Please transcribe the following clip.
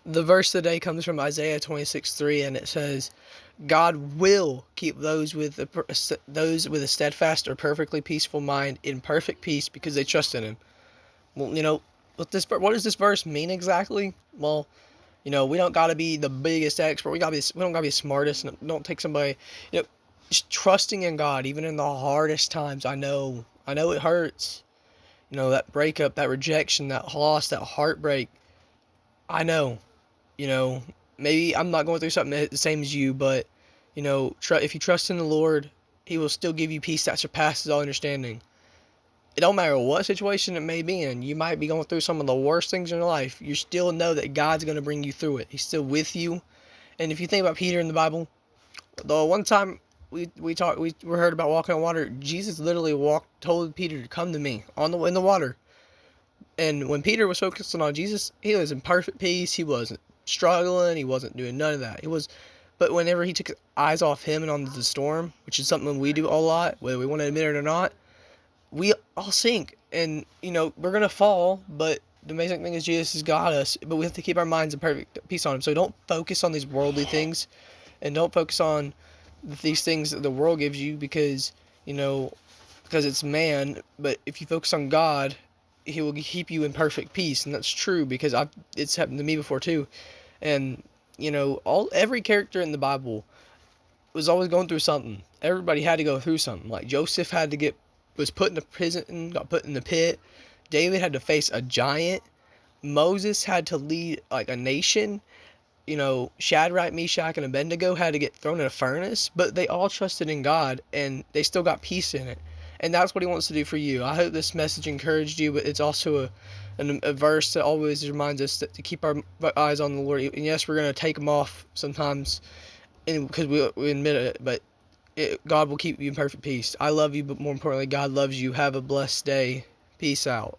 The verse today comes from Isaiah 26:3, and it says, God will keep those with a steadfast or perfectly peaceful mind in perfect peace because they trust in Him. Well, what does this verse mean exactly? Well, we don't gotta be the biggest expert. We don't gotta be the smartest. And don't take somebody. Just trusting in God, even in the hardest times. I know it hurts. That breakup, that rejection, that loss, that heartbreak. I know. You know, Maybe I'm not going through something the same as you, but if you trust in the Lord, He will still give you peace that surpasses all understanding. It don't matter what situation it may be in. You might be going through some of the worst things in your life. You still know that God's going to bring you through it. He's still with you. And if you think about Peter in the Bible, the one time we heard about walking on water, Jesus literally told Peter to come to me in the water. And when Peter was focusing on Jesus, he was in perfect peace. He wasn't struggling. He wasn't doing none of that. But whenever he took his eyes off him and onto the storm, which is something we do a lot, whether we want to admit it or not, we all sink. And we're gonna fall. But the amazing thing is Jesus has got us. But we have to keep our minds in perfect peace on Him. So don't focus on these worldly things, and don't focus on these things that the world gives you because it's man. But if you focus on God, He will keep you in perfect peace, and that's true because it's happened to me before too. And every character in the Bible was always going through something. Everybody had to go through something. Like Joseph was put in the prison, got put in the pit. David had to face a giant. Moses had to lead like a nation. Shadrach, Meshach, and Abednego had to get thrown in a furnace, but they all trusted in God, and they still got peace in it. And that's what He wants to do for you. I hope this message encouraged you, but it's also a verse that always reminds us to keep our eyes on the Lord. And yes, we're going to take them off sometimes because we admit it, but God will keep you in perfect peace. I love you, but more importantly, God loves you. Have a blessed day. Peace out.